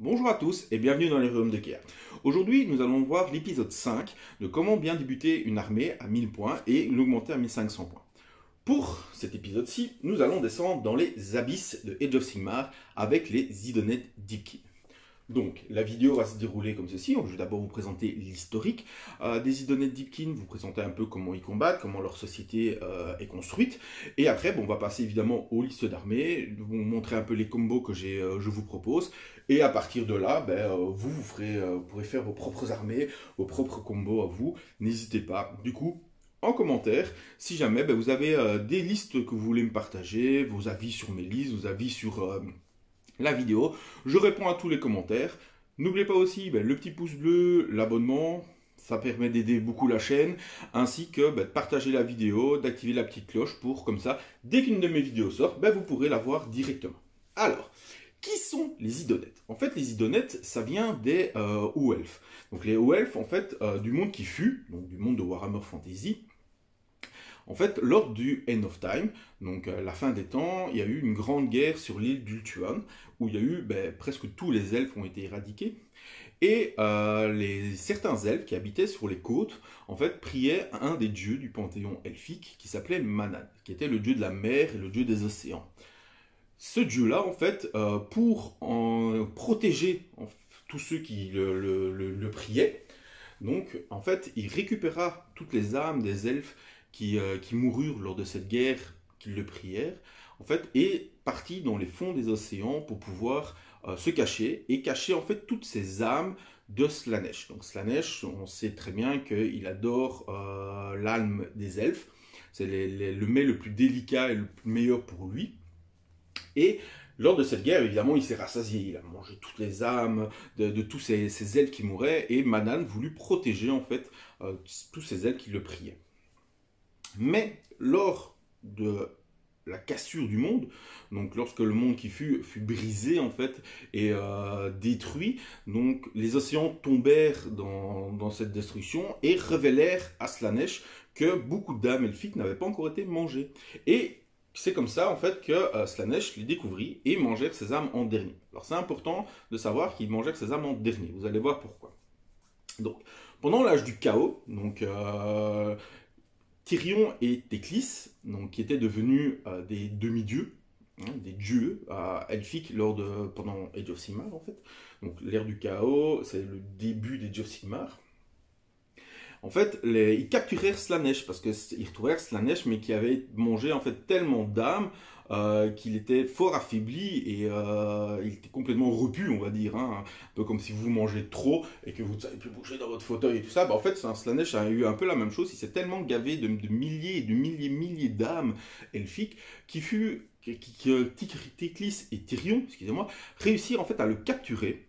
Bonjour à tous et bienvenue dans les royaumes de Kea. Aujourd'hui, nous allons voir l'épisode 5 de comment bien débuter une armée à 1000 points et l'augmenter à 1500 points. Pour cet épisode-ci, nous allons descendre dans les abysses de Age of Sigmar avec les Idoneth Deepkin. Donc, la vidéo va se dérouler comme ceci. Je vais d'abord vous présenter l'historique des Idoneth Deepkin, vous présenter un peu comment ils combattent, comment leur société est construite. Et après, on va passer évidemment aux listes d'armées, vous montrer un peu les combos que je vous propose. Et à partir de là, vous pourrez faire vos propres armées, vos propres combos à vous. N'hésitez pas. Du coup, en commentaire, si jamais vous avez des listes que vous voulez me partager, vos avis sur mes listes, vos avis sur la vidéo, je réponds à tous les commentaires. N'oubliez pas aussi le petit pouce bleu, l'abonnement, ça permet d'aider beaucoup la chaîne, ainsi que de partager la vidéo, d'activer la petite cloche pour, comme ça, dès qu'une de mes vidéos sort, vous pourrez la voir directement. Alors, qui sont les Idoneth? En fait, les Idoneth, ça vient des Haut Elfes. Donc les Haut Elfes, en fait, du monde qui fut, donc du monde de Warhammer Fantasy. En fait, lors du End of Time, donc la fin des temps, il y a eu une grande guerre sur l'île d'Ultuan, où il y a eu presque tous les elfes ont été éradiqués. Et certains elfes qui habitaient sur les côtes, en fait, priaient un des dieux du panthéon elfique, qui s'appelait Manad, qui était le dieu de la mer et le dieu des océans. Ce dieu-là, en fait, pour protéger tous ceux qui le priaient, donc, en fait, il récupéra toutes les âmes des elfes qui moururent lors de cette guerre, qui le prièrent, en fait, et partit dans les fonds des océans pour pouvoir se cacher, et cacher, en fait, toutes ces âmes de Slaanesh. Donc, Slaanesh, on sait très bien qu'il adore l'âme des elfes. C'est le mets le plus délicat et le meilleur pour lui. Et lors de cette guerre, évidemment, il s'est rassasié. Il a mangé toutes les âmes de tous ces elfes qui mouraient. Et Manad voulut protéger, en fait, tous ces elfes qui le priaient. Mais lors de la cassure du monde, donc lorsque le monde qui fut brisé, en fait, et détruit, donc les océans tombèrent dans cette destruction et révélèrent à Slaanesh que beaucoup d'âmes elfiques n'avaient pas encore été mangées. Et c'est comme ça, en fait, que Slaanesh les découvrit et mangèrent ses âmes en dernier. Alors, c'est important de savoir qu'ils mangèrent ses âmes en dernier. Vous allez voir pourquoi. Donc, pendant l'âge du chaos, donc, Tyrion et Teclis, donc, qui étaient devenus des demi-dieux, des dieux elfiques pendant Age of Sigmar, en fait. Donc, l'ère du chaos, c'est le début d'Age of Sigmar. En fait, ils capturèrent Slaanesh parce qu'ils retrouvèrent Slaanesh, mais qui avait mangé en fait tellement d'âmes qu'il était fort affaibli et il était complètement repu, on va dire, hein, un peu comme si vous mangez trop et que vous ne savez plus bouger dans votre fauteuil et tout ça. En fait, Slaanesh a eu un peu la même chose. Il s'est tellement gavé de milliers et de milliers d'âmes elfiques que Teclis et Tyrion, excusez-moi, réussirent en fait à le capturer,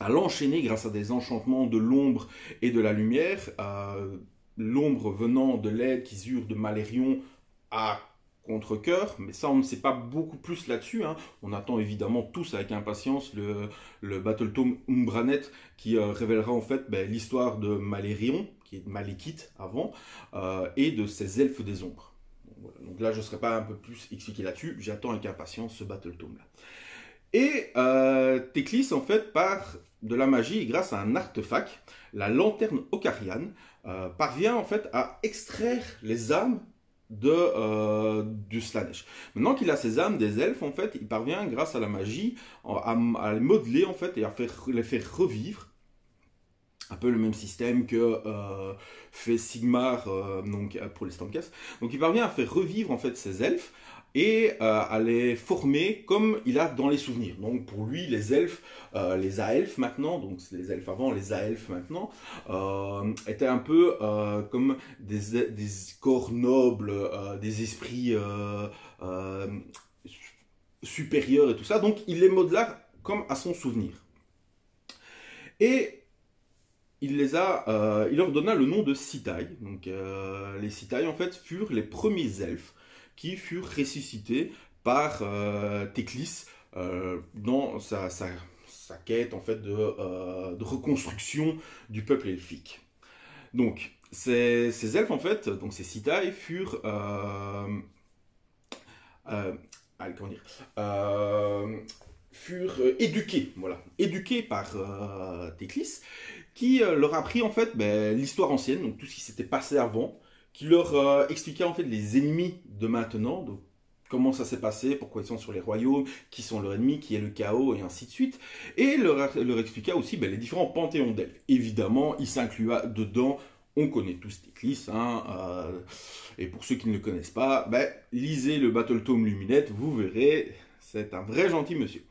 à l'enchaîner grâce à des enchantements de l'ombre et de la lumière, l'ombre venant de l'aide qu'ils eurent de Malérion à contre-cœur, mais ça on ne sait pas beaucoup plus là-dessus, hein. On attend évidemment tous avec impatience le Battletome Umbranet qui révélera en fait l'histoire de Malérion, qui est Malekith avant, et de ces elfes des ombres. Donc là je ne serai pas un peu plus expliqué là-dessus, j'attends avec impatience ce Battletome là. Et Teclis, en fait, par de la magie et grâce à un artefact, la lanterne Okarian, parvient en fait à extraire les âmes du Slaanesh. Maintenant qu'il a ces âmes des elfes, en fait, il parvient grâce à la magie à les modeler en fait et à les faire revivre. Un peu le même système que fait Sigmar donc, pour les Stormcast. Donc il parvient à faire revivre en fait ces elfes et à les former comme il a dans les souvenirs. Donc pour lui, les elfes, les Aelfes maintenant, donc les elfes avant, les Aelfes maintenant, étaient un peu comme des corps nobles, des esprits supérieurs et tout ça. Donc il les modela comme à son souvenir. Et il leur donna le nom de Sitaï. Donc les Sitaï en fait furent les premiers elfes qui furent ressuscités par Teclis dans sa quête en fait de reconstruction du peuple elfique. Donc ces elfes en fait, donc ces Sitaï furent comment dire, furent éduqués, voilà, éduqués par Théclis, qui leur a appris en fait l'histoire ancienne, donc tout ce qui s'était passé avant, qui leur expliquait en fait les ennemis de maintenant, donc comment ça s'est passé, pourquoi ils sont sur les royaumes, qui sont leurs ennemis, qui est le chaos, et ainsi de suite. Et leur expliqua aussi les différents panthéons d'elfes. Évidemment, il s'inclua dedans, on connaît tous Théclis, hein, et pour ceux qui ne le connaissent pas, lisez le Battle Tome Luminette, vous verrez, c'est un vrai gentil monsieur.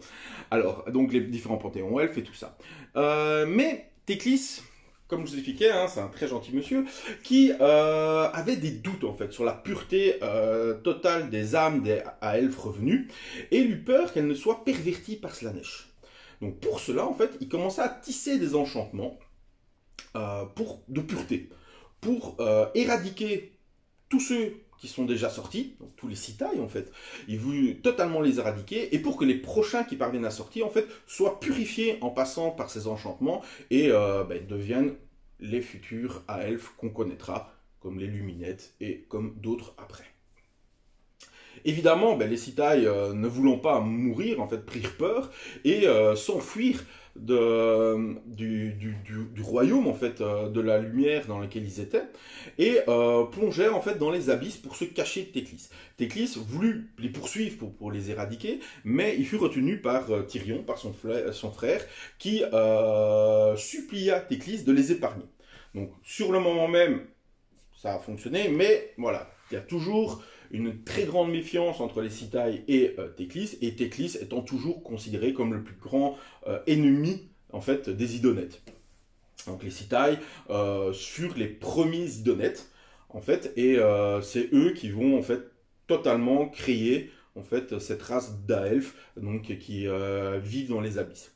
Alors, donc les différents panthéons elfes et tout ça. Mais Théclis, comme je vous expliquais, hein, c'est un très gentil monsieur, qui avait des doutes en fait sur la pureté totale des âmes des elfes revenus, et il eut peur qu'elles ne soient perverties par Slaanesh. Donc pour cela, en fait, il commença à tisser des enchantements de pureté, pour éradiquer tous ceux qui sont déjà sortis, donc tous les Sitaï en fait, il voulut totalement les éradiquer, et pour que les prochains qui parviennent à sortir en fait soient purifiés en passant par ces enchantements et deviennent les futurs elfes qu'on connaîtra, comme les Luminettes et comme d'autres après. Évidemment, les Sitaï, ne voulant pas mourir, en fait, prirent peur et s'enfuirent du royaume, en fait, de la lumière dans lequel ils étaient, et plongèrent, en fait, dans les abysses pour se cacher de Théclis. Théclis voulut les poursuivre pour les éradiquer, mais il fut retenu par Tyrion, par son frère, qui supplia Théclis de les épargner. Donc, sur le moment même, ça a fonctionné, mais voilà, il y a toujours une très grande méfiance entre les Sitaï et Théclis étant toujours considéré comme le plus grand ennemi en fait des Idonettes. Donc les Sitaï furent les premiers Idonettes en fait, et c'est eux qui vont en fait totalement créer en fait cette race d'Aelfes donc qui vivent dans les abysses.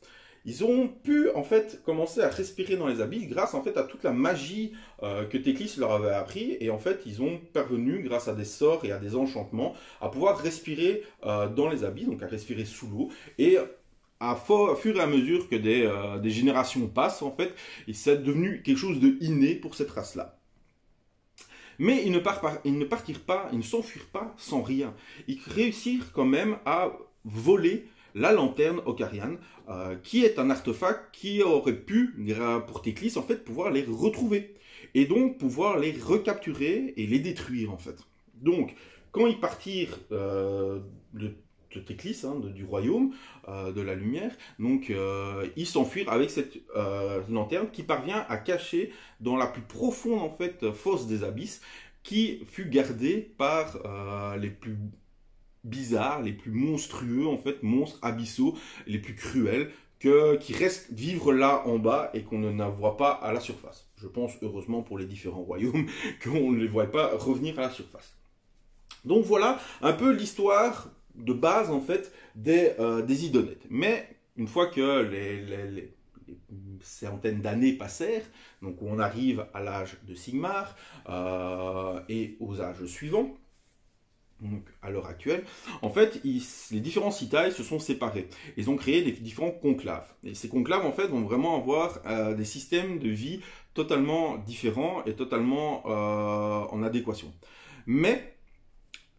Ils ont pu en fait commencer à respirer dans les abysses grâce en fait à toute la magie que Théclis leur avait appris, et en fait ils ont parvenu grâce à des sorts et à des enchantements à pouvoir respirer dans les abysses, donc à respirer sous l'eau, et au fur et à mesure que des générations passent en fait, c'est devenu quelque chose de inné pour cette race-là. Mais ils ne partirent pas, ils ne s'enfuirent pas sans rien. Ils réussirent quand même à voler la lanterne Okarian, qui est un artefact qui aurait pu, pour Théclis, en fait, pouvoir les retrouver. Et donc, pouvoir les recapturer et les détruire, en fait. Donc, quand ils partirent de Théclis, hein, du royaume, de la lumière, donc ils s'enfuirent avec cette lanterne qui parvient à cacher dans la plus profonde, en fait, fosse des abysses, qui fut gardée par les plus bizarres, les plus monstrueux, en fait, monstres abyssaux, les plus cruels, qui restent vivre là en bas et qu'on ne voit pas à la surface. Je pense, heureusement pour les différents royaumes, qu'on ne les voit pas revenir à la surface. Donc voilà un peu l'histoire de base, en fait, des Idonettes. Mais une fois que les centaines d'années passèrent, donc on arrive à l'âge de Sigmar et aux âges suivants, donc à l'heure actuelle, en fait, les différents Sitaï se sont séparés. Ils ont créé des différents conclaves. Et ces conclaves, en fait, vont vraiment avoir des systèmes de vie totalement différents et totalement en adéquation. Mais,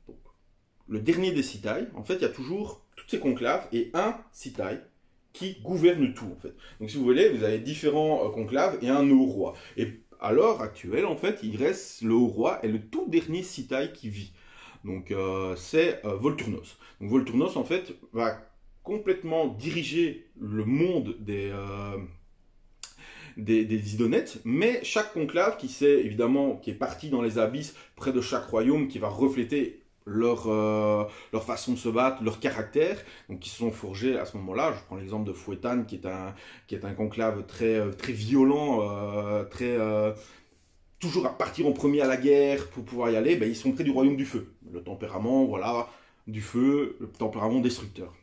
donc, le dernier des Sitaï, en fait, il y a toujours toutes ces conclaves et un Sitaï qui gouverne tout, en fait. Donc, si vous voulez, vous avez différents conclaves et un haut roi. Et à l'heure actuelle, en fait, il reste le haut roi et le tout dernier Sitaï qui vit. Donc c'est Volturnos. Donc Volturnos en fait va complètement diriger le monde des Idonettes, mais chaque conclave qui est parti dans les abysses près de chaque royaume, qui va refléter leur façon de se battre, leur caractère, donc qui se sont forgés à ce moment-là. Je prends l'exemple de Fouettan qui est un conclave très violent, toujours à partir en premier à la guerre pour pouvoir y aller, ils sont près du royaume du feu. Le tempérament, voilà, du feu, le tempérament destructeur.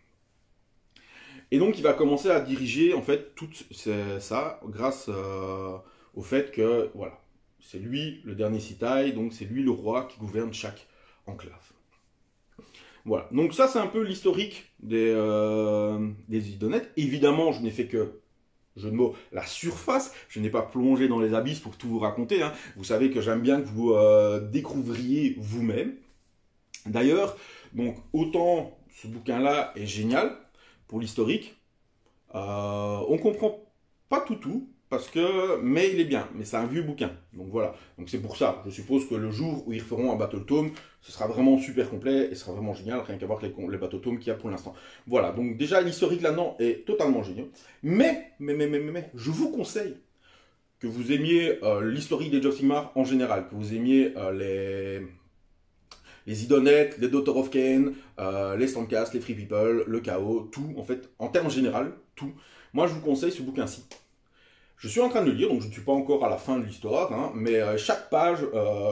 Et donc il va commencer à diriger en fait tout ça grâce au fait que, voilà, c'est lui le dernier Sitaï, donc c'est lui le roi qui gouverne chaque enclave. Voilà, donc ça c'est un peu l'historique des Idonettes. Évidemment, je n'ai fait que jeu de mots, la surface. Je n'ai pas plongé dans les abysses pour tout vous raconter. Hein. Vous savez que j'aime bien que vous découvriez vous-même. D'ailleurs, donc autant ce bouquin-là est génial pour l'historique. On comprend pas tout, mais il est bien, mais c'est un vieux bouquin, donc voilà. Donc c'est pour ça, je suppose que le jour où ils feront un Battle Tome, ce sera vraiment super complet, et ce sera vraiment génial, rien qu'à voir les Battle Tomes qu'il y a pour l'instant. Voilà, donc déjà l'historique là-dedans est totalement génial, mais, je vous conseille que vous aimiez l'historique des of Sigmar en général, que vous aimiez les Idonettes, les Daughter of Cain, les Stormcast, les Free People, le Chaos, tout, en fait, en termes général, tout. Moi, je vous conseille ce bouquin-ci. Je suis en train de le lire, donc je ne suis pas encore à la fin de l'histoire, hein, mais chaque page,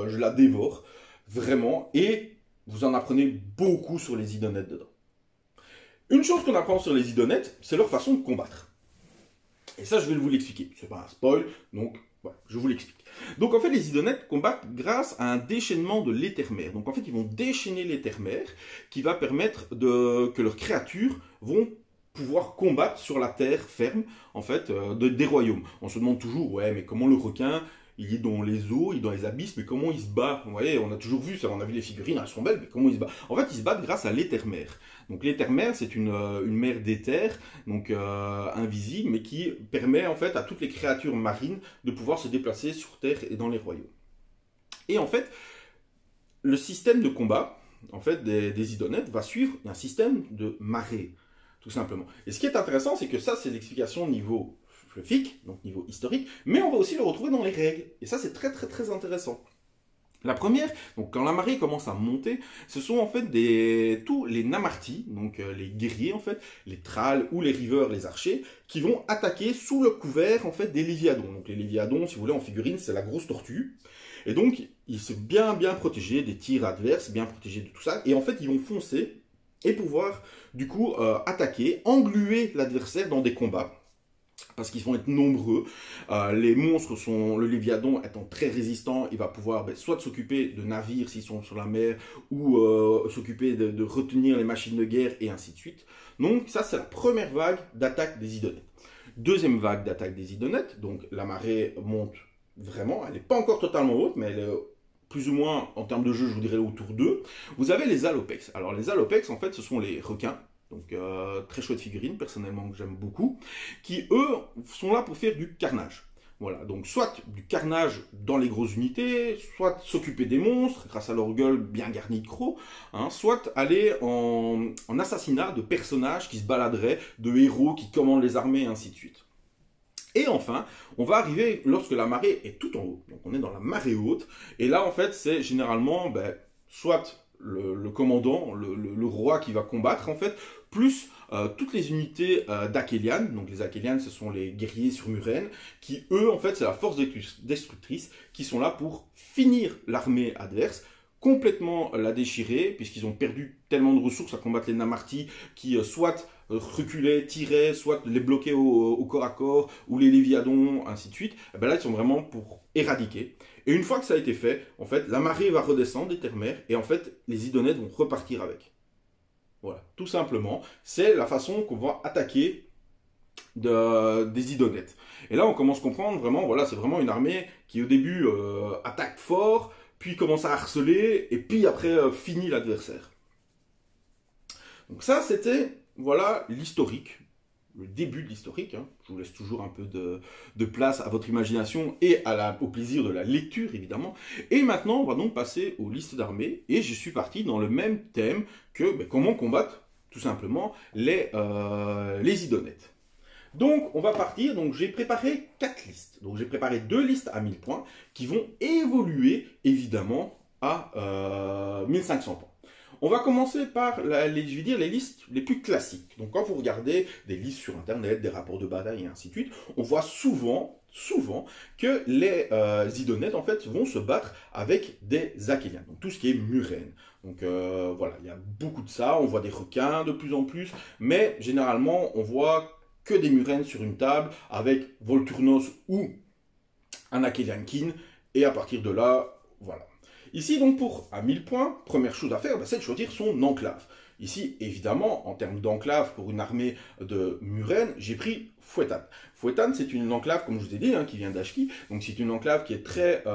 je la dévore, vraiment, et vous en apprenez beaucoup sur les Idonettes dedans. Une chose qu'on apprend sur les Idonettes, c'est leur façon de combattre. Et ça, je vais vous l'expliquer. C'est pas un spoil, donc voilà, je vous l'explique. Donc en fait, les Idonettes combattent grâce à un déchaînement de l'éther-mère. Donc en fait, ils vont déchaîner l'éther-mère qui va permettre que leurs créatures vont pouvoir combattre sur la terre ferme, en fait, des royaumes. On se demande toujours, ouais, mais comment le requin, il est dans les eaux, il est dans les abysses, mais comment il se bat? Vous voyez, on a toujours vu ça, on a vu les figurines, elles sont belles, mais comment il se bat? En fait, ils se battent grâce à l'éther-mère. Donc l'éther-mère, c'est une mer d'éther, donc invisible, mais qui permet en fait à toutes les créatures marines de pouvoir se déplacer sur terre et dans les royaumes. Et en fait, le système de combat, en fait, des Idonettes va suivre un système de marée, tout simplement. Et ce qui est intéressant, c'est que ça, c'est l'explication niveau fluffique, donc niveau historique, mais on va aussi le retrouver dans les règles. Et ça, c'est très intéressant. La première, donc quand la marée commence à monter, ce sont en fait tous les Namarti, donc les guerriers en fait, les Thralls ou les Rivers, les archers, qui vont attaquer sous le couvert en fait des Léviadons. Donc les Léviadons, si vous voulez en figurine, c'est la grosse tortue. Et donc ils sont bien protégés des tirs adverses, bien protégés de tout ça. Et en fait ils vont foncer et pouvoir du coup attaquer, engluer l'adversaire dans des combats. Parce qu'ils vont être nombreux, les monstres le Léviadon étant très résistant, il va pouvoir soit s'occuper de navires s'ils sont sur la mer, ou s'occuper de retenir les machines de guerre, et ainsi de suite. Donc ça c'est la première vague d'attaque des Idonettes. Deuxième vague d'attaque des Idonettes, donc la marée monte vraiment, elle n'est pas encore totalement haute, mais elle est plus ou moins, en termes de jeu, je vous dirais autour d'eux. Vous avez les Alopex. Alors les Alopex, en fait, ce sont les requins. Donc très chouette figurine, personnellement, que j'aime beaucoup, qui eux sont là pour faire du carnage. Voilà, donc soit du carnage dans les grosses unités, soit s'occuper des monstres grâce à leur gueule bien garnie de crocs, hein, soit aller en assassinat de personnages qui se baladeraient, de héros qui commandent les armées, et ainsi de suite. Et enfin, on va arriver lorsque la marée est tout en haut. Donc on est dans la marée haute, et là en fait c'est généralement soit le commandant, le roi qui va combattre en fait, plus toutes les unités d'Akhelian. Donc les Akhelian, ce sont les guerriers sur Muren, qui eux en fait c'est la force destructrice, qui sont là pour finir l'armée adverse, complètement la déchirer, puisqu'ils ont perdu tellement de ressources à combattre les Namarti, qui soit reculaient, tiraient, soit les bloquaient au corps à corps, ou les Léviadons, ainsi de suite. Et là ils sont vraiment pour éradiquer. Et une fois que ça a été fait, en fait, la marée va redescendre des terres-mères, et en fait, les Idonettes vont repartir avec. Voilà, tout simplement, c'est la façon qu'on va attaquer des Idonettes. Et là, on commence à comprendre vraiment, voilà, c'est vraiment une armée qui au début attaque fort, puis commence à harceler, et puis après finit l'adversaire. Donc ça, c'était, voilà, l'historique. Le début de l'historique, hein. Je vous laisse toujours un peu de place à votre imagination et au plaisir de la lecture, évidemment. Et maintenant, on va donc passer aux listes d'armées, et je suis parti dans le même thème que comment combattre, tout simplement, les Idonettes. Donc, on va partir, donc j'ai préparé 4 listes. Donc, j'ai préparé 2 listes à 1000 points, qui vont évoluer, évidemment, à 1500 points. On va commencer par, je vais dire, les listes les plus classiques. Donc quand vous regardez des listes sur Internet, des rapports de bataille et ainsi de suite, on voit souvent que les Idonettes, en fait, vont se battre avec des Akhelian. Donc tout ce qui est Muren. Donc voilà, il y a beaucoup de ça. On voit des requins de plus en plus. Mais généralement, on voit que des Muren sur une table avec Volturnos ou un Akhelian Kin. Et à partir de là, voilà. Ici, donc, à 1000 points, première chose à faire, c'est de choisir son enclave. Ici, évidemment, en termes d'enclave, pour une armée de Muren, j'ai pris Fouettan. Fouettan, c'est une enclave, comme je vous ai dit, hein, qui vient d'Ashki. Donc, c'est une enclave qui est très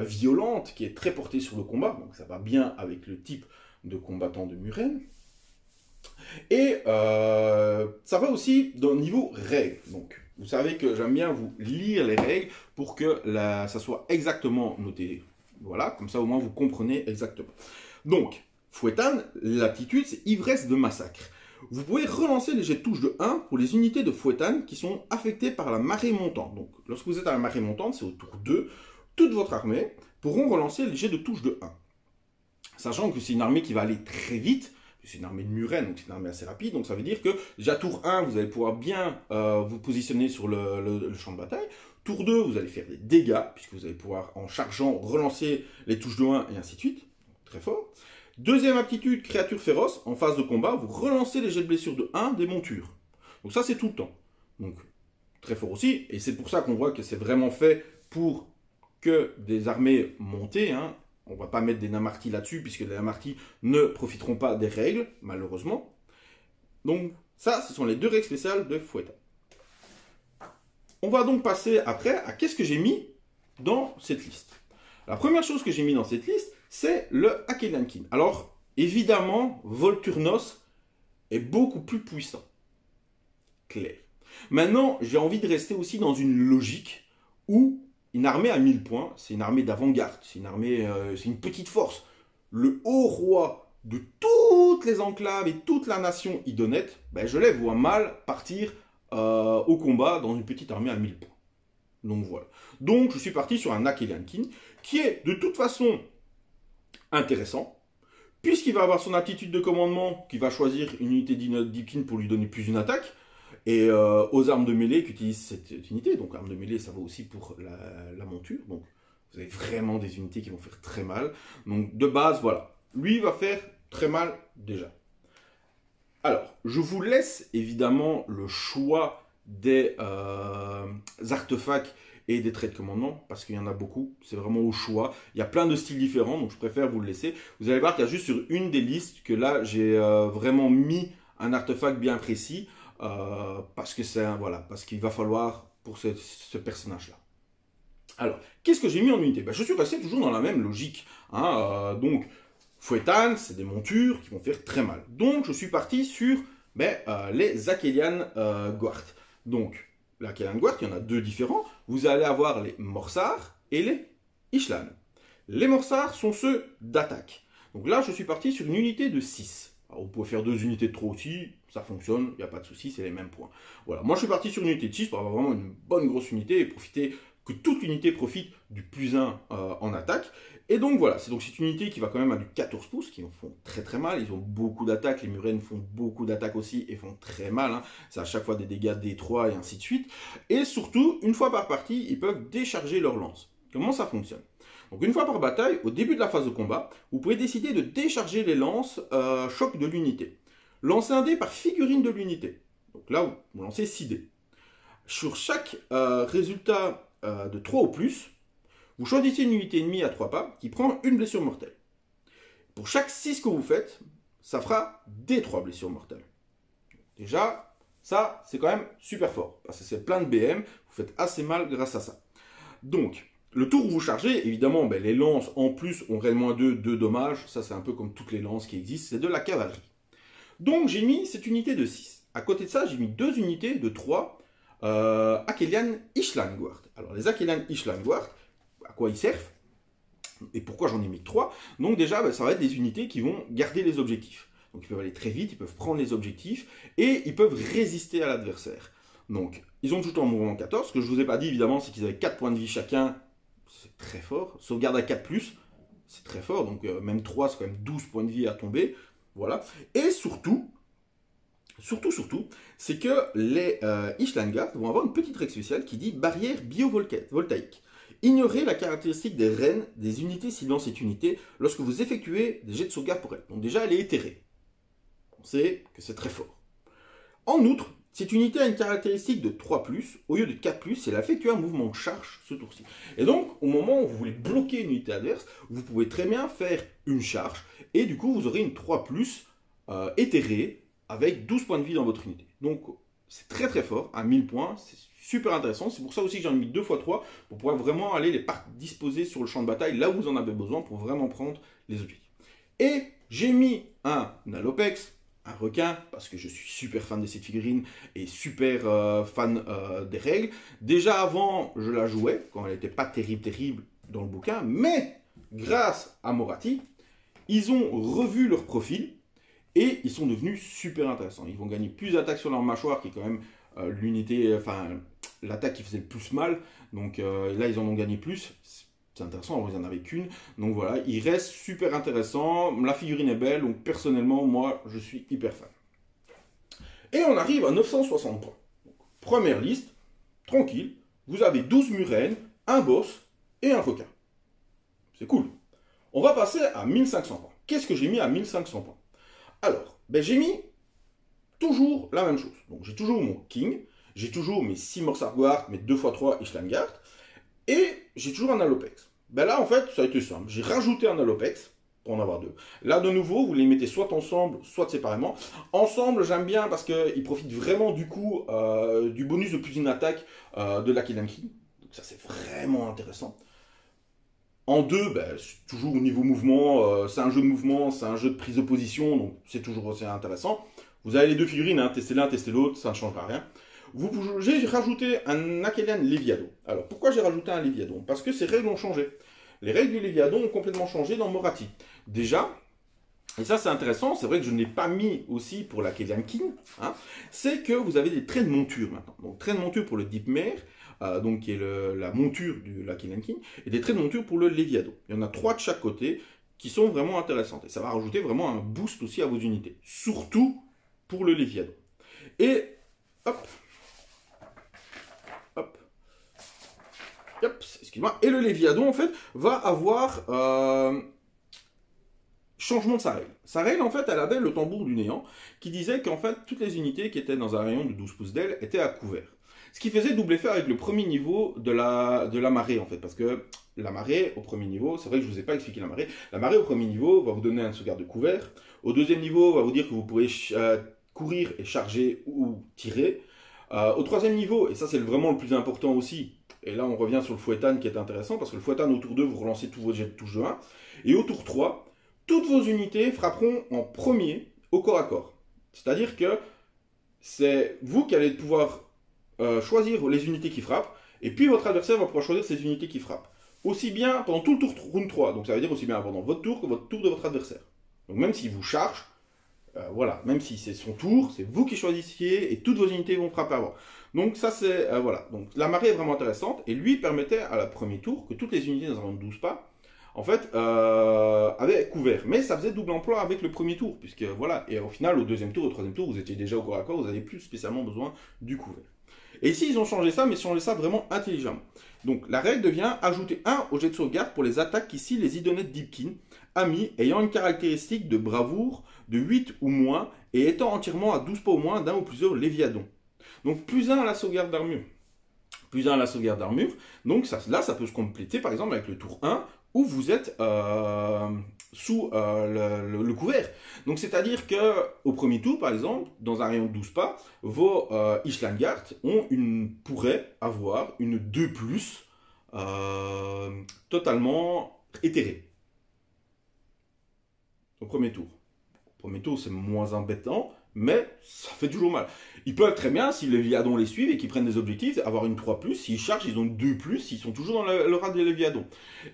violente, qui est très portée sur le combat. Donc, ça va bien avec le type de combattant de Muren. Et ça va aussi dans le niveau règles. Donc, vous savez que j'aime bien vous lire les règles pour que ça soit exactement noté. Voilà, comme ça au moins vous comprenez exactement. Donc, Fouettan, l'aptitude, c'est ivresse de massacre. Vous pouvez relancer les jets de touche de 1 pour les unités de Fouettan qui sont affectées par la marée montante. Donc, lorsque vous êtes à la marée montante, c'est au tour 2, toute votre armée pourront relancer les jets de touche de 1. Sachant que c'est une armée qui va aller très vite, c'est une armée de Muren, donc c'est une armée assez rapide, donc ça veut dire que déjà tour 1, vous allez pouvoir bien vous positionner sur le champ de bataille. Tour 2, vous allez faire des dégâts, puisque vous allez pouvoir, en chargeant, relancer les touches de 1 et ainsi de suite. Très fort. Deuxième aptitude, créature féroce, en phase de combat, vous relancez les jets de blessure de 1 des montures. Donc ça, c'est tout le temps. Donc, très fort aussi, et c'est pour ça qu'on voit que c'est vraiment fait pour que des armées montées, hein. On ne va pas mettre des Namartis là-dessus, puisque les Namartis ne profiteront pas des règles, malheureusement. Donc, ça, ce sont les deux règles spéciales de Fouettan. On va donc passer après à qu'est-ce que j'ai mis dans cette liste. La première chose que j'ai mis dans cette liste, c'est le Akhelian-Kin. Alors, évidemment, Volturnos est beaucoup plus puissant. Clair. Maintenant, j'ai envie de rester aussi dans une logique où une armée à 1000 points, c'est une armée d'avant-garde, c'est une armée, c'est une petite force. Le haut roi de toutes les enclaves et toute la nation idonette, ben je les vois mal partir au combat dans une petite armée à 1000 points. Donc voilà. Donc je suis parti sur un Akhelian-Kin qui est de toute façon intéressant, puisqu'il va avoir son aptitude de commandement, qui va choisir une unité d'Ipkin pour lui donner plus une attaque. Et aux armes de mêlée qu'utilise cette unité, donc armes de mêlée ça va aussi pour la monture, donc vous avez vraiment des unités qui vont faire très mal. Donc de base, voilà, lui va faire très mal déjà. Alors, je vous laisse évidemment le choix des artefacts et des traits de commandement, parce qu'il y en a beaucoup, c'est vraiment au choix. Il y a plein de styles différents, donc je préfère vous le laisser. Vous allez voir qu'il y a juste sur une des listes que là, j'ai vraiment mis un artefact bien précis, parce que c'est voilà, parce qu'il va falloir pour ce personnage-là. Alors, qu'est-ce que j'ai mis en unité? Ben, je suis resté toujours dans la même logique. Hein, donc, Fouettan, c'est des montures qui vont faire très mal. Donc, je suis parti sur les Akhelian Guard. Donc, les Akhelian Guard, il y en a deux différents. Vous allez avoir les Morsars et les Ishlan. Les Morsars sont ceux d'attaque. Donc là, je suis parti sur une unité de 6. Alors, vous pouvez faire deux unités de trop aussi, ça fonctionne, il n'y a pas de souci, c'est les mêmes points. Voilà, moi je suis parti sur une unité de 6 pour avoir vraiment une bonne grosse unité et profiter, que toute l'unité profite du plus 1 en attaque. Et donc voilà, c'est une unité qui va quand même à du 14 pouces, qui en font très très mal, ils ont beaucoup d'attaques, les Muren font beaucoup d'attaques aussi et font très mal, hein. C'est à chaque fois des dégâts D3 et ainsi de suite. Et surtout, une fois par partie, ils peuvent décharger leur lance. Comment ça fonctionne? Donc une fois par bataille, au début de la phase de combat, vous pouvez décider de décharger les lances choc de l'unité. Lancez un dé par figurine de l'unité. Donc là, vous lancez 6 dés. Sur chaque résultat de 3 ou plus, vous choisissez une unité ennemie à 3 pas qui prend une blessure mortelle. Pour chaque 6 que vous faites, ça fera des 3 blessures mortelles. Déjà, ça, c'est quand même super fort. Parce que c'est plein de BM, vous faites assez mal grâce à ça. Donc, le tour où vous chargez, évidemment, les lances en plus ont réellement 2 dommages. Ça, c'est un peu comme toutes les lances qui existent. C'est de la cavalerie. Donc, j'ai mis cette unité de 6. À côté de ça, j'ai mis 2 unités de 3 Akhelian Ishlan Guard. Alors, les Akhelian Ishlan Guard, à quoi ils servent? Et pourquoi j'en ai mis 3? Donc, déjà, ça va être des unités qui vont garder les objectifs. Donc, ils peuvent aller très vite, ils peuvent prendre les objectifs et ils peuvent résister à l'adversaire. Donc, ils ont tout le temps en mouvement 14. Ce que je ne vous ai pas dit, évidemment, c'est qu'ils avaient 4 points de vie chacun. C'est très fort. Sauvegarde à 4+, c'est très fort. Donc, même 3, c'est quand même 12 points de vie à tomber. Voilà. Et surtout, c'est que les Ishlan Guard vont avoir une petite règle spéciale qui dit barrière biovoltaïque. Ignorez la caractéristique des rennes des unités ciblant cette unité lorsque vous effectuez des jets de sauvegarde pour elle. Donc déjà, elle est éthérée. On sait que c'est très fort. En outre, cette unité a une caractéristique de 3+, au lieu de 4+, elle effectue un mouvement de charge ce tour-ci. Et donc, au moment où vous voulez bloquer une unité adverse, vous pouvez très bien faire une charge, et du coup, vous aurez une 3+, éthérée, avec 12 points de vie dans votre unité. Donc, c'est très très fort, à 1000 points, c'est super intéressant. C'est pour ça aussi que j'en ai mis 2 x 3, pour pouvoir vraiment aller les disposer sur le champ de bataille, là où vous en avez besoin, pour vraiment prendre les objectifs. Et j'ai mis un Nalopex, un requin, parce que je suis super fan de cette figurine et super fan des règles. Déjà avant, je la jouais, quand elle n'était pas terrible dans le bouquin, mais grâce à Moratti, ils ont revu leur profil et ils sont devenus super intéressants. Ils vont gagner plus d'attaques sur leur mâchoire, qui est quand même l'unité, enfin l'attaque qui faisait le plus mal. Donc là, ils en ont gagné plus. C'est intéressant, alors ils n'en avaient qu'une. Donc voilà, il reste super intéressant. La figurine est belle, donc personnellement, moi, je suis hyper fan. Et on arrive à 960 points. Donc, première liste, tranquille. Vous avez 12 murènes, un boss et un requin. C'est cool. On va passer à 1500 points. Qu'est-ce que j'ai mis à 1500 points? Alors, j'ai mis toujours la même chose. Donc j'ai toujours mon King, j'ai toujours mes 6 Morsarguard, mes 2x3 Ishlangard, et j'ai toujours un Alopex. Là, en fait, ça a été simple. J'ai rajouté un Alopex pour en avoir deux. Là, de nouveau, vous les mettez soit ensemble, soit séparément. Ensemble, j'aime bien parce qu'ils profitent vraiment du coup du bonus de plus une attaque de Lucky Lanky. Donc ça, c'est vraiment intéressant. En deux, c'est toujours au niveau mouvement. C'est un jeu de mouvement, c'est un jeu de prise de position, donc c'est toujours aussi intéressant. Vous avez les deux figurines, hein, testez l'un, testez l'autre, ça ne changera rien. J'ai rajouté un Akelian Léviadon. Alors, pourquoi j'ai rajouté un Léviadon? Parce que ces règles ont changé. Les règles du Léviadon ont complètement changé dans Moratti. Déjà, et ça c'est intéressant, c'est vrai que je n'ai pas mis aussi pour l'Akelian King, hein, c'est que vous avez des traits de monture maintenant. Donc, traits de monture pour le Deepmere, donc qui est la monture du l'Akelian King, et des traits de monture pour le Léviadon. Il y en a 3 de chaque côté qui sont vraiment intéressantes. Et ça va rajouter vraiment un boost aussi à vos unités. Surtout pour le Léviadon. Et hop, excuse-moi. Et le Léviadon, en fait, va avoir changement de sa règle. Sa règle, en fait, elle avait le tambour du néant, qui disait qu'en fait, toutes les unités qui étaient dans un rayon de 12 pouces d'aile étaient à couvert. Ce qui faisait double effet avec le premier niveau de la marée, en fait, parce que la marée, au premier niveau, c'est vrai que je ne vous ai pas expliqué la marée. La marée, au premier niveau, va vous donner un sauvegarde de couvert. Au deuxième niveau, va vous dire que vous pourrez courir et charger ou tirer. Au troisième niveau, et ça c'est vraiment le plus important aussi, et là on revient sur le fouettan qui est intéressant, parce que le fouettan au tour 2, vous relancez tous vos jets de touche de 1, et au tour 3, toutes vos unités frapperont en premier au corps à corps. C'est-à-dire que c'est vous qui allez pouvoir choisir les unités qui frappent, et puis votre adversaire va pouvoir choisir ces unités qui frappent. Aussi bien pendant tout le tour round 3, donc ça veut dire aussi bien pendant votre tour que votre tour de votre adversaire. Donc même s'il vous charge, voilà, même si c'est son tour, c'est vous qui choisissiez et toutes vos unités vont frapper avant. Donc ça c'est, voilà, donc la marée est vraiment intéressante et lui permettait à la premier tour que toutes les unités dans un round de 12 pas, en fait, avaient couvert. Mais ça faisait double emploi avec le premier tour, puisque voilà, et au final, au deuxième tour, au troisième tour, vous étiez déjà au corps à corps, vous n'aviez plus spécialement besoin du couvert. Et ici, ils ont changé ça, mais changé ça vraiment intelligemment. Donc la règle devient ajouter 1 au jet de sauvegarde pour les attaques qui scient les idonettes Deepkin, amis ayant une caractéristique de bravoure de 8 ou moins et étant entièrement à 12 pas au moins d'un ou plusieurs léviadons. Donc plus 1 à la sauvegarde d'armure. Plus 1 à la sauvegarde d'armure. Donc ça, là, ça peut se compléter par exemple avec le tour 1 où vous êtes sous le couvert. Donc c'est-à-dire qu'au premier tour, par exemple, dans un rayon de 12 pas, vos Ishlangard pourraient avoir une 2+, totalement éthérée. Au premier tour. Au premier tour, c'est moins embêtant, mais ça fait toujours mal. Ils peuvent très bien, si les Léviadons les suivent et qu'ils prennent des objectifs, avoir une 3+, s'ils chargent, ils ont une 2+, s'ils sont toujours dans le rad des Léviadons.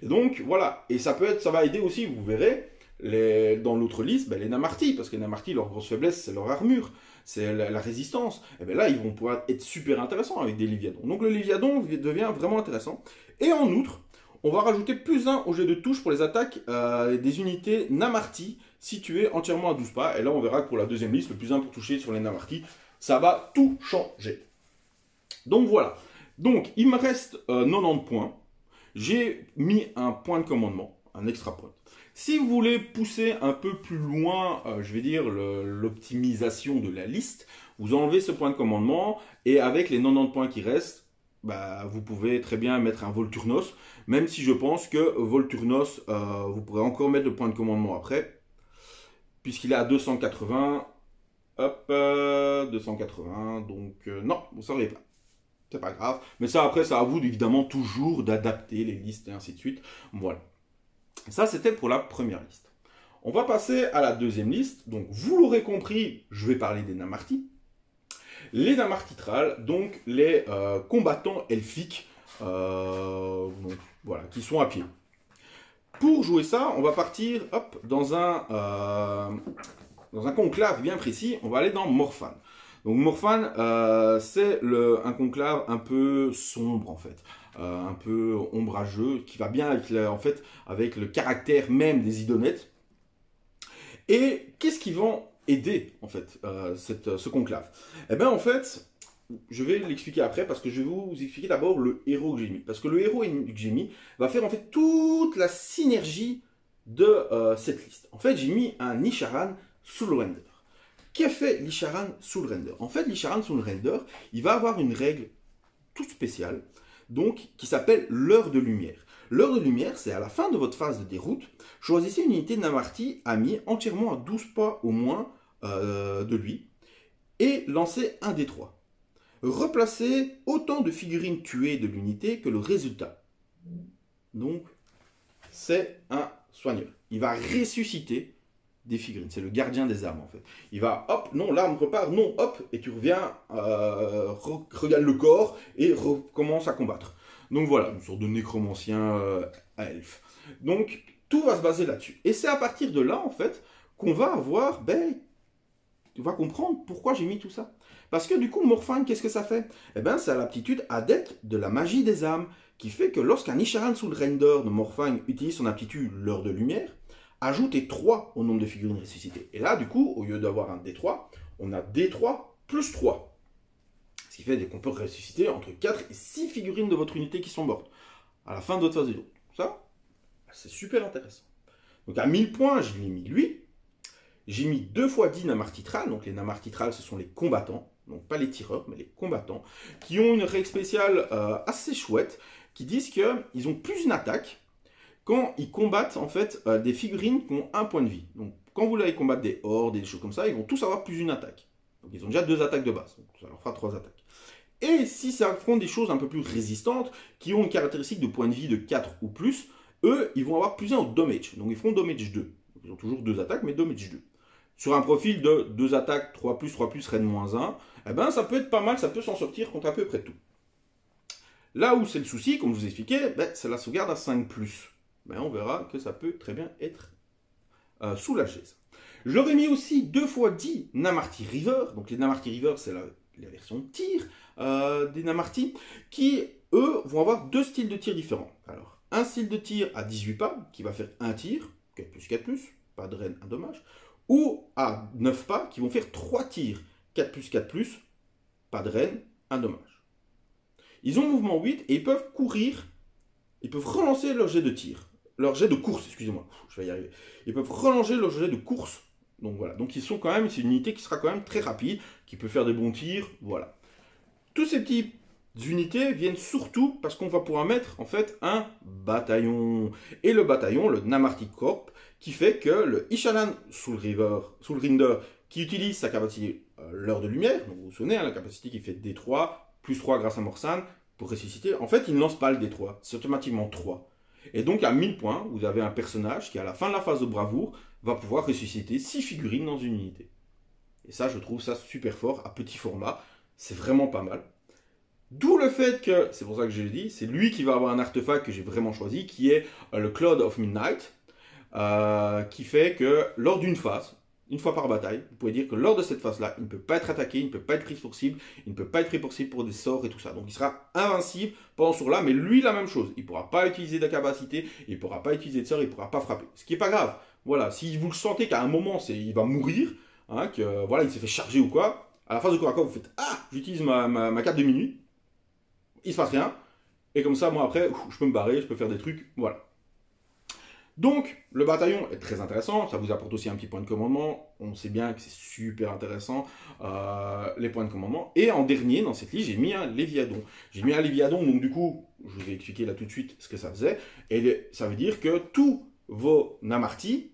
Et donc, voilà. Et ça va aider aussi, vous verrez, dans l'autre liste, les Namartis, parce que les Namartis, leur grosse faiblesse, c'est leur armure, c'est la résistance. Et bien là, ils vont pouvoir être super intéressants avec des Léviadons. Donc le Léviadon devient vraiment intéressant. Et en outre, on va rajouter plus 1 au jet de touche pour les attaques des unités Namartis situées entièrement à 12 pas. Et là, on verra que pour la deuxième liste, le plus 1 pour toucher sur les Namartis, ça va tout changer. Donc voilà. Donc, il me reste 90 points. J'ai mis un point de commandement, un extra point. Si vous voulez pousser un peu plus loin, je vais dire, l'optimisation de la liste, vous enlevez ce point de commandement et avec les 90 points qui restent, vous pouvez très bien mettre un Volturnos, même si je pense que Volturnos, vous pourrez encore mettre le point de commandement après, puisqu'il est à 280. Hop, 280, donc non, vous ne saurez pas. C'est pas grave. Mais ça, après, c'est à vous, évidemment, toujours d'adapter les listes et ainsi de suite. Voilà. Ça, c'était pour la première liste. On va passer à la deuxième liste. Donc, vous l'aurez compris, je vais parler des Namartis. Les Namartitrales, donc les combattants elfiques, donc, voilà, qui sont à pied. Pour jouer ça, on va partir dans un conclave bien précis. On va aller dans Morfan. Donc Morfan, c'est un conclave un peu sombre en fait, un peu ombrageux, qui va bien avec le caractère même des Idonètes. Et qu'est-ce qui va aider en fait ce conclave? Eh bien en fait, je vais l'expliquer après parce que je vais vous expliquer d'abord le héros que j'ai mis. Parce que le héros que j'ai mis va faire en fait toute la synergie de cette liste. En fait, j'ai mis un Isharan Soulrender. Qu'a fait l'Isharan Soulrender? En fait, l'Isharan Soulrender, il va avoir une règle toute spéciale, donc qui s'appelle l'heure de lumière. L'heure de lumière, c'est à la fin de votre phase de déroute, choisissez une unité de Namarti ami entièrement à 12 pas au moins de lui et lancez un des 3. Replacez autant de figurines tuées de l'unité que le résultat. Donc, c'est un soigneur. Il va ressusciter des figurines. C'est le gardien des armes, en fait. Il va, hop, non, l'arme repart, non, hop, et tu reviens, regarde le corps et recommence à combattre. Donc voilà, une sorte de nécromancien à elfe. Donc, tout va se baser là-dessus. Et c'est à partir de là, en fait, qu'on va avoir, tu vas comprendre pourquoi j'ai mis tout ça. Parce que du coup, Morfan, qu'est-ce que ça fait? Eh bien, c'est l'aptitude adepte de la magie des âmes, qui fait que lorsqu'un Isharan Soulrender de Morfan utilise son aptitude l'heure de lumière, ajoutez 3 au nombre de figurines ressuscitées. Et là, du coup, au lieu d'avoir un D3, on a D3 plus 3. Ce qui fait qu'on peut ressusciter entre 4 et 6 figurines de votre unité qui sont mortes à la fin de votre phase de jeu. Ça, c'est super intéressant. Donc à 1000 points, je l'ai mis lui. J'ai mis 2 fois 10 Namartitrales. Donc les Namartitrales, ce sont les combattants. Donc pas les tireurs, mais les combattants. Qui ont une règle spéciale assez chouette. Qui disent qu'ils ont plus une attaque quand ils combattent en fait des figurines qui ont un point de vie. Donc quand vous allez combattre des hordes et des choses comme ça, ils vont tous avoir plus une attaque. Donc ils ont déjà 2 attaques de base. Donc ça leur fera 3 attaques. Et si ça affronte des choses un peu plus résistantes, qui ont une caractéristique de point de vie de 4 ou plus, eux, ils vont avoir plus 1 au damage. Donc ils feront damage 2. Donc, ils ont toujours 2 attaques, mais damage 2. Sur un profil de 2 attaques, 3+, reine -1, eh ben, ça peut être pas mal, ça peut s'en sortir contre à peu près tout. Là où c'est le souci, comme je vous expliquais, c'est la sauvegarde à 5+. Mais on verra que ça peut très bien être soulagé. J'aurais mis aussi 2 fois 10 Namarti River. Donc les Namarti River, c'est la version tir des Namarti, qui, eux, vont avoir 2 styles de tir différents. Alors, un style de tir à 18 pas, qui va faire un tir, 4+4+, pas de reine, un dommage, ou à 9 pas, qui vont faire 3 tirs, 4+4+, pas de reine, un dommage. Ils ont mouvement 8 et ils peuvent courir, ils peuvent relancer leur jet de tir, leur jet de course, excusez-moi, je vais y arriver. Ils peuvent relancer leur jet de course. Donc voilà, donc ils sont quand même, c'est une unité qui sera quand même très rapide, qui peut faire des bons tirs, voilà. Tous ces petites unités viennent surtout parce qu'on va pouvoir mettre en fait un bataillon. Et le bataillon, le Namarti Corps, qui fait que le Isharan Soulrender, qui utilise sa capacité l'heure de lumière, donc vous vous souvenez, la capacité qui fait D3, +3 grâce à Morsan, pour ressusciter, en fait il ne lance pas le D3, c'est automatiquement 3. Et donc à 1000 points, vous avez un personnage qui à la fin de la phase de bravoure, va pouvoir ressusciter 6 figurines dans une unité. Et ça, je trouve ça super fort, à petit format, c'est vraiment pas mal. D'où le fait que, c'est pour ça que je l'ai dit, c'est lui qui va avoir un artefact que j'ai vraiment choisi, qui est le Cloud of Midnight, qui fait que lors d'une phase, une fois par bataille, vous pouvez dire que lors de cette phase-là, il ne peut pas être attaqué, il ne peut pas être pris pour cible, il ne peut pas être pris pour cible pour des sorts et tout ça. Donc il sera invincible pendant ce tour-là, mais lui, la même chose. Il ne pourra pas utiliser de capacité, il ne pourra pas utiliser de sorts, il ne pourra pas frapper. Ce qui n'est pas grave. Voilà, si vous le sentez qu'à un moment, il va mourir, hein, que voilà, il s'est fait charger ou quoi, à la phase de corps à corps, vous faites « Ah, j'utilise ma carte de minuit », il ne se passe rien, et comme ça, moi après, je peux me barrer, je peux faire des trucs, voilà. Donc, le bataillon est très intéressant, ça vous apporte aussi un petit point de commandement, on sait bien que c'est super intéressant, les points de commandement. Et en dernier, dans cette liste, j'ai mis un Léviadon. J'ai mis un Léviadon, donc du coup, je vous ai expliqué là tout de suite ce que ça faisait, et ça veut dire que tous vos Namarti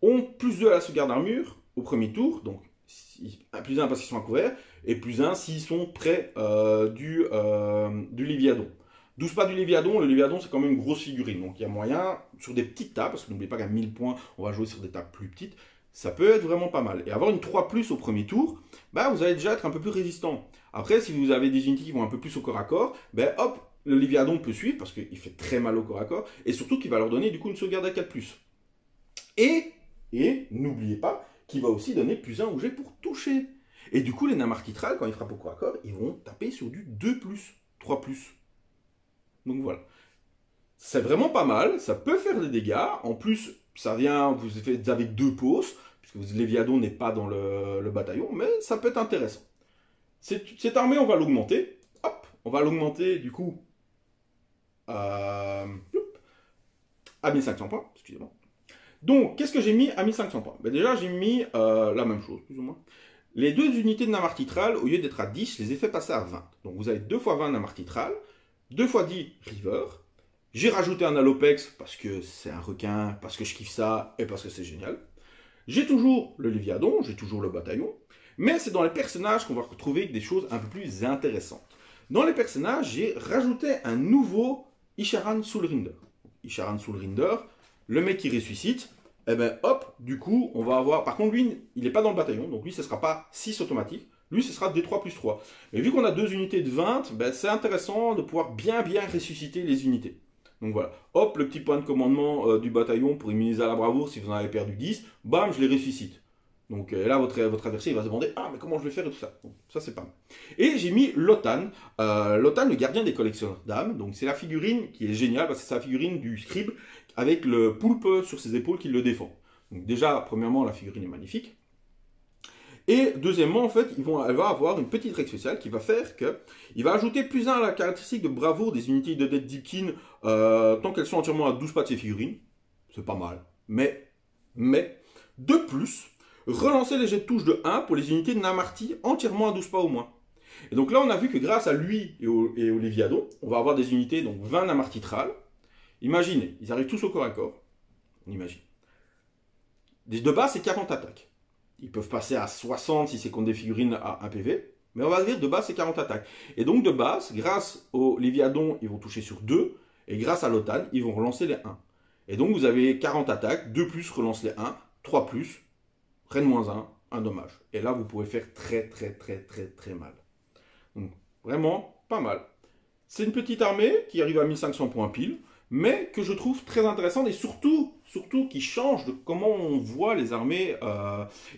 ont +2 à la sauvegarde d'armure au premier tour, donc +1 parce qu'ils sont à couvert, et +1 s'ils sont près du Léviadon. 12 pas du Léviadon, le Léviadon c'est quand même une grosse figurine, donc il y a moyen, sur des petites tables, parce que n'oubliez pas qu'à 1000 points, on va jouer sur des tables plus petites, ça peut être vraiment pas mal. Et avoir une 3+ au premier tour, bah, vous allez déjà être un peu plus résistant. Après, si vous avez des unités qui vont un peu plus au corps à corps, ben hop, le Léviadon peut suivre, parce qu'il fait très mal au corps à corps, et surtout qu'il va leur donner du coup une sauvegarde à 4+. Et n'oubliez pas qu'il va aussi donner +1 au jet pour toucher. Et du coup, les nains architrales, quand ils frappent au corps à corps, ils vont taper sur du 2+, 3+. Donc voilà. C'est vraiment pas mal, ça peut faire des dégâts. En plus, ça vient, vous avez 2 postes, puisque Léviadon n'est pas dans le bataillon, mais ça peut être intéressant. Cette armée, on va l'augmenter. Hop, on va l'augmenter du coup à 1500 points, excusez-moi. Donc, qu'est-ce que j'ai mis à 1500 points? Ben déjà, j'ai mis la même chose, plus ou moins. Les 2 unités de Namartitral, au lieu d'être à 10, je les ai fait passer à 20. Donc, vous avez 2 x 20 Namartitral, 2 x 10 River. J'ai rajouté un Alopex parce que c'est un requin, parce que je kiffe ça et parce que c'est génial. J'ai toujours le Léviadon, j'ai toujours le bataillon, mais c'est dans les personnages qu'on va retrouver des choses un peu plus intéressantes. Dans les personnages, j'ai rajouté un nouveau Isharan Soulrinder. Isharan Soulrinder, le mec qui ressuscite, et ben hop, du coup, on va avoir... Par contre, lui, il n'est pas dans le bataillon, donc lui, ce ne sera pas 6 automatique. Lui, ce sera D3+3. Mais vu qu'on a 2 unités de 20, ben, c'est intéressant de pouvoir bien ressusciter les unités. Donc voilà, hop, le petit point de commandement du bataillon pour immuniser à la bravoure si vous en avez perdu 10, bam, je les ressuscite. Donc là, votre adversaire il va se demander, ah, mais comment je vais faire et tout ça. Donc, ça, c'est pas mal. Et j'ai mis Lotan, Lotan, le gardien des collectionneurs d'âmes. Donc c'est la figurine qui est géniale, parce que c'est la figurine du scribe avec le poulpe sur ses épaules qui le défend. Donc déjà, premièrement, la figurine est magnifique. Et deuxièmement, en fait, elle va avoir une petite règle spéciale qui va faire qu'il va ajouter +1 à la caractéristique de bravoure des unités de Dead Deepkin tant qu'elles sont entièrement à 12 pas de ces figurines. C'est pas mal. Mais, de plus, relancer les jets de touche de 1 pour les unités de Namarti entièrement à 12 pas au moins. Et donc là, on a vu que grâce à lui et au Léviadon, on va avoir des unités, donc 20 Namartitrales. Imaginez, ils arrivent tous au corps à corps. On imagine. De base, c'est 40 attaques. Ils peuvent passer à 60 si c'est contre des figurines à 1 PV. Mais on va dire de base, c'est 40 attaques. Et donc de base, grâce au Léviadon, ils vont toucher sur 2. Et grâce à l'Otan, ils vont relancer les 1. Et donc vous avez 40 attaques, 2+, relance les 1, 3+, Reine -1, un dommage. Et là, vous pouvez faire très mal. Donc vraiment, pas mal. C'est une petite armée qui arrive à 1500 points pile, mais que je trouve très intéressante et surtout qui change de comment on voit les armées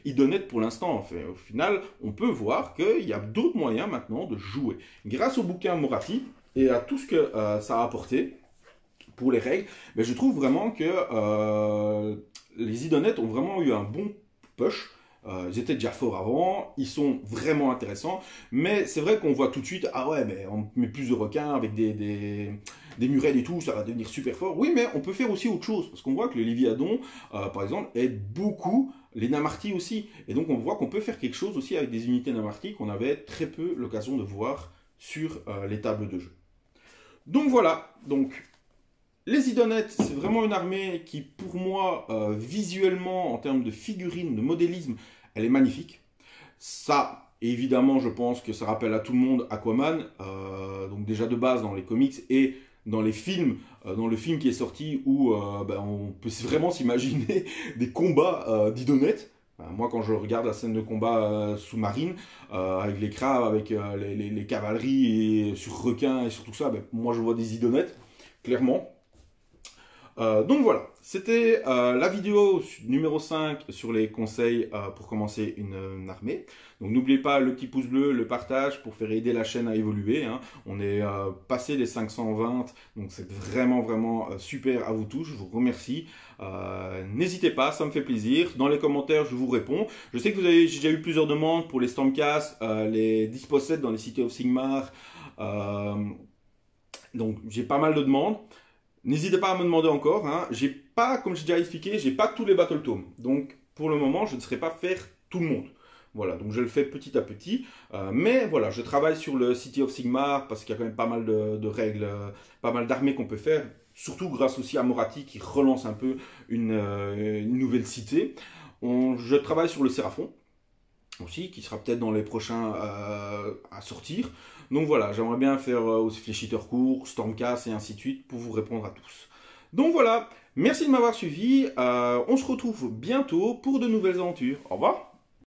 idonettes pour l'instant. En fait. Au final, on peut voir qu'il y a d'autres moyens maintenant de jouer. Grâce au bouquin Moratti et à tout ce que ça a apporté pour les règles, mais je trouve vraiment que les idonettes ont vraiment eu un bon push. Ils étaient déjà forts avant, ils sont vraiment intéressants, mais c'est vrai qu'on voit tout de suite, ah ouais, mais on met plus de requins avec des murènes et tout, ça va devenir super fort. Oui, mais on peut faire aussi autre chose, parce qu'on voit que le Léviadon, par exemple, aide beaucoup les Namarti aussi, et donc on voit qu'on peut faire quelque chose aussi avec des unités Namarti qu'on avait très peu l'occasion de voir sur les tables de jeu. Donc voilà, donc... Les idonettes, c'est vraiment une armée qui, pour moi, visuellement, en termes de figurines, de modélisme, elle est magnifique. Ça, évidemment, je pense que ça rappelle à tout le monde Aquaman, donc déjà de base dans les comics et dans les films, dans le film qui est sorti où on peut vraiment s'imaginer des combats d'idonettes. Moi, quand je regarde la scène de combat sous-marine, avec les crabes, avec les cavaleries et sur requins et sur tout ça, moi je vois des idonettes, clairement. Donc voilà, c'était la vidéo numéro 5 sur les conseils pour commencer une armée. Donc n'oubliez pas le petit pouce bleu, le partage pour faire aider la chaîne à évoluer. Hein. On est passé les 520, donc c'est vraiment super à vous tous, je vous remercie. N'hésitez pas, ça me fait plaisir. Dans les commentaires, je vous réponds. Je sais que j'ai déjà eu plusieurs demandes pour les Stormcast, les Dispossèdes dans les City of Sigmar. Donc j'ai pas mal de demandes. N'hésitez pas à me demander encore, hein. J'ai pas, comme j'ai déjà expliqué, j'ai pas tous les Battle Tomes. Donc, pour le moment, je ne saurais pas faire tout le monde. Voilà, donc je le fais petit à petit. Mais voilà, je travaille sur le City of Sigmar parce qu'il y a quand même pas mal de règles, pas mal d'armées qu'on peut faire. Surtout grâce aussi à Moratti qui relance un peu une nouvelle cité. Je travaille sur le Séraphon. aussi, qui sera peut-être dans les prochains à sortir. Donc voilà, j'aimerais bien faire aussi Fléchiteur court, Stormcast et ainsi de suite pour vous répondre à tous. Donc voilà, merci de m'avoir suivi. On se retrouve bientôt pour de nouvelles aventures. Au revoir.